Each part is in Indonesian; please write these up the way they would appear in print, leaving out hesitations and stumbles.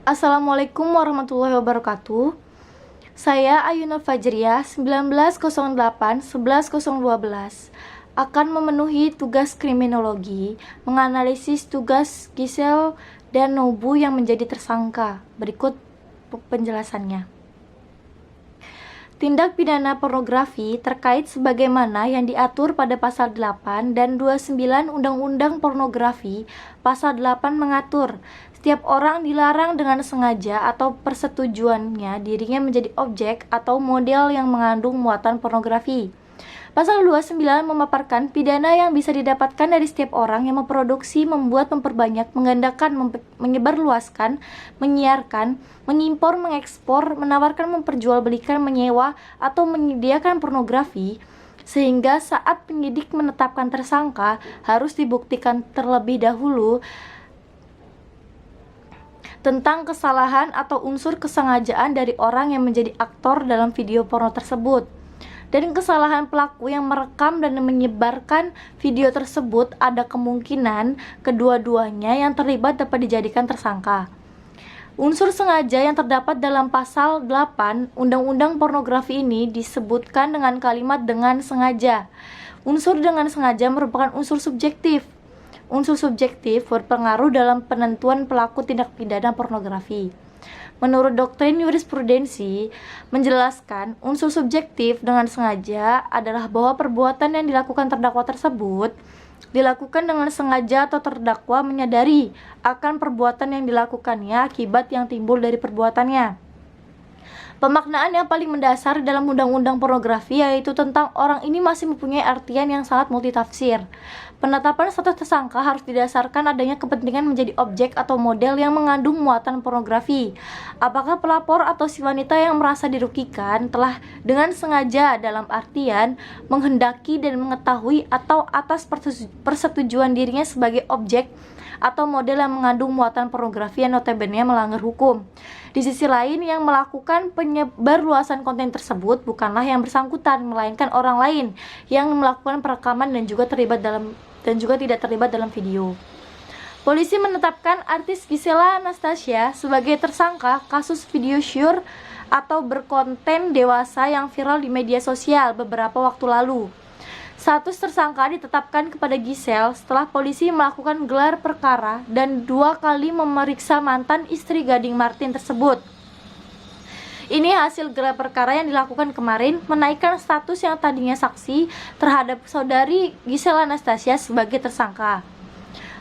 Assalamualaikum warahmatullahi wabarakatuh. Saya Ayunul Fajriah 1908-11012 akan memenuhi tugas kriminologi menganalisis tugas Giselle dan Nobu yang menjadi tersangka. Berikut penjelasannya. Tindak pidana pornografi terkait sebagaimana yang diatur pada pasal 8 dan 29 Undang-Undang Pornografi. Pasal 8 mengatur setiap orang dilarang dengan sengaja atau persetujuannya dirinya menjadi objek atau model yang mengandung muatan pornografi. Pasal 29 memaparkan pidana yang bisa didapatkan dari setiap orang yang memproduksi, membuat, memperbanyak, menggandakan, menyebarluaskan, menyiarkan, mengimpor, mengekspor, menawarkan, memperjualbelikan, menyewa, atau menyediakan pornografi, sehingga saat penyidik menetapkan tersangka harus dibuktikan terlebih dahulu tentang kesalahan atau unsur kesengajaan dari orang yang menjadi aktor dalam video porno tersebut, dan kesalahan pelaku yang merekam dan menyebarkan video tersebut. Ada kemungkinan kedua-duanya yang terlibat dapat dijadikan tersangka. Unsur sengaja yang terdapat dalam pasal 8 Undang-Undang Pornografi ini disebutkan dengan kalimat "dengan sengaja". Unsur dengan sengaja merupakan unsur subjektif. Unsur subjektif berpengaruh dalam penentuan pelaku tindak pidana pornografi. Menurut doktrin jurisprudensi menjelaskan, unsur subjektif dengan sengaja adalah bahwa perbuatan yang dilakukan terdakwa tersebut dilakukan dengan sengaja atau terdakwa menyadari akan perbuatan yang dilakukannya akibat yang timbul dari perbuatannya. Pemaknaan yang paling mendasar dalam undang-undang pornografi yaitu tentang orang ini masih mempunyai artian yang sangat multitafsir. Penetapan status tersangka harus didasarkan adanya kepentingan menjadi objek atau model yang mengandung muatan pornografi. Apakah pelapor atau si wanita yang merasa dirugikan telah dengan sengaja dalam artian menghendaki dan mengetahui atau atas persetujuan dirinya sebagai objek atau model yang mengandung muatan pornografi yang notabene melanggar hukum. Di sisi lain, yang melakukan penyebarluasan konten tersebut bukanlah yang bersangkutan, melainkan orang lain yang melakukan perekaman dan juga tidak terlibat dalam video. Polisi menetapkan artis Gisela Anastasia sebagai tersangka kasus video syur atau berkonten dewasa yang viral di media sosial beberapa waktu lalu. Status tersangka ditetapkan kepada Giselle setelah polisi melakukan gelar perkara dan 2 kali memeriksa mantan istri Gading Martin tersebut. Ini hasil gelar perkara yang dilakukan kemarin, menaikkan status yang tadinya saksi terhadap saudari Giselle Anastasia sebagai tersangka.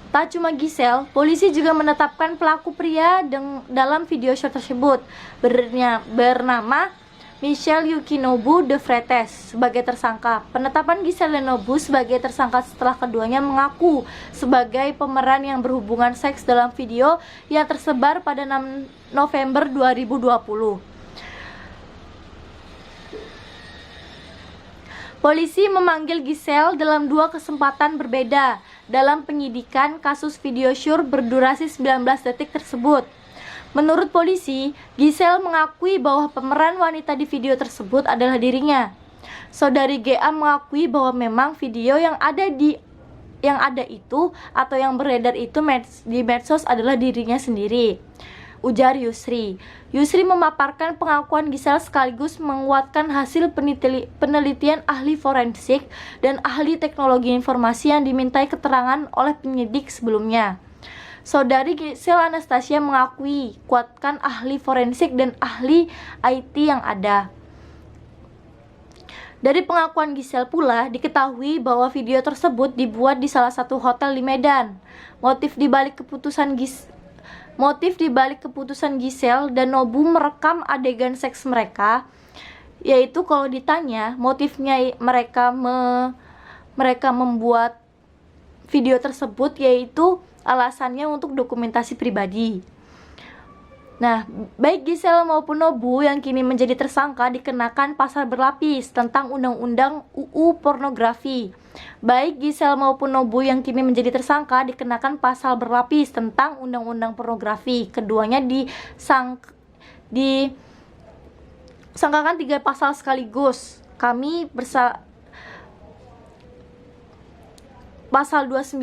Tak cuma Giselle, polisi juga menetapkan pelaku pria dalam video show tersebut bernama Michelle Yuki Nobu de Freitas sebagai tersangka. Penetapan Giselle dan Nobu sebagai tersangka setelah keduanya mengaku sebagai pemeran yang berhubungan seks dalam video yang tersebar pada 6 November 2020. Polisi memanggil Giselle dalam 2 kesempatan berbeda dalam penyidikan kasus video syur berdurasi 19 detik tersebut. Menurut polisi, Giselle mengakui bahwa pemeran wanita di video tersebut adalah dirinya. Saudari GA mengakui bahwa memang video yang ada itu atau yang beredar itu di medsos adalah dirinya sendiri, ujar Yusri. Yusri memaparkan pengakuan Giselle sekaligus menguatkan hasil penelitian ahli forensik dan ahli teknologi informasi yang dimintai keterangan oleh penyidik sebelumnya. Saudari Giselle Anastasia mengakui kuatkan ahli forensik dan ahli IT yang ada. Dari pengakuan Giselle pula diketahui bahwa video tersebut dibuat di salah satu hotel di Medan. Motif di balik keputusan Giselle dan Nobu merekam adegan seks mereka, yaitu kalau ditanya motifnya mereka membuat video tersebut, yaitu alasannya untuk dokumentasi pribadi. Nah, baik Giselle maupun Nobu yang kini menjadi tersangka dikenakan pasal berlapis tentang Undang-Undang UU Pornografi. Baik Giselle maupun Nobu yang kini menjadi tersangka dikenakan pasal berlapis tentang Undang-Undang Pornografi. Keduanya disangkakan 3 pasal sekaligus. Pasal 29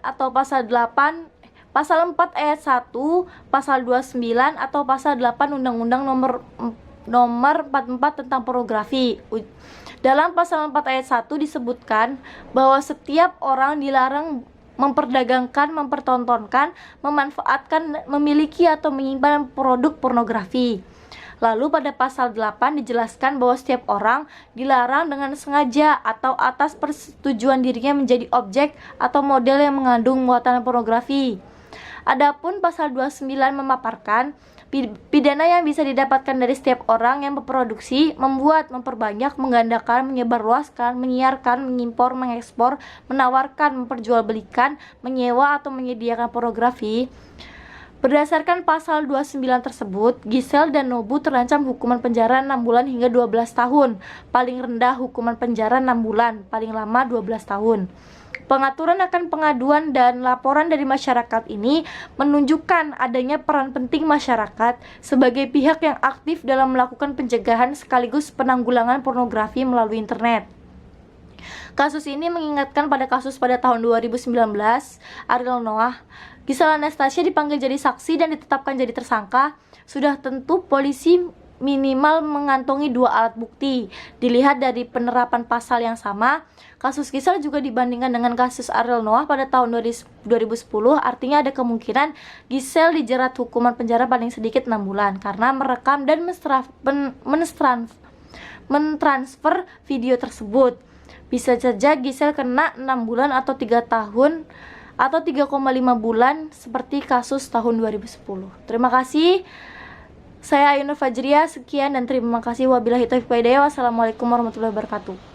atau pasal 8 Pasal 4 ayat 1, Pasal 29 atau Pasal 8 Undang-Undang nomor 44 tentang pornografi. Dalam Pasal 4 ayat 1 disebutkan bahwa setiap orang dilarang memperdagangkan, mempertontonkan, memanfaatkan, memiliki atau menyimpan produk pornografi. Lalu pada pasal 8 dijelaskan bahwa setiap orang dilarang dengan sengaja atau atas persetujuan dirinya menjadi objek atau model yang mengandung muatan pornografi. Adapun pasal 29 memaparkan pidana yang bisa didapatkan dari setiap orang yang memproduksi, membuat, memperbanyak, menggandakan, menyebarluaskan, menyiarkan, mengimpor, mengekspor, menawarkan, memperjualbelikan, menyewa atau menyediakan pornografi. Berdasarkan pasal 29 tersebut, Gisel dan Nobu terancam hukuman penjara 6 bulan hingga 12 tahun. Paling rendah hukuman penjara 6 bulan, paling lama 12 tahun. Pengaturan akan pengaduan dan laporan dari masyarakat ini menunjukkan adanya peran penting masyarakat sebagai pihak yang aktif dalam melakukan pencegahan sekaligus penanggulangan pornografi melalui internet. Kasus ini mengingatkan pada kasus pada tahun 2019, Ariel Noah. Gisel Anastasia dipanggil jadi saksi dan ditetapkan jadi tersangka. Sudah tentu polisi minimal mengantongi 2 alat bukti. Dilihat dari penerapan pasal yang sama, kasus Gisel juga dibandingkan dengan kasus Ariel Noah pada tahun 2010, artinya ada kemungkinan Gisel dijerat hukuman penjara paling sedikit 6 bulan karena merekam dan mentransfer video tersebut. Bisa saja Gisel kena 6 bulan atau 3 tahun atau 3,5 bulan seperti kasus tahun 2010. Terima kasih. Saya Ayunur Fajriya, sekian dan terima kasih. Wabillahi taufiq wal hidayah. Wassalamualaikum warahmatullahi wabarakatuh.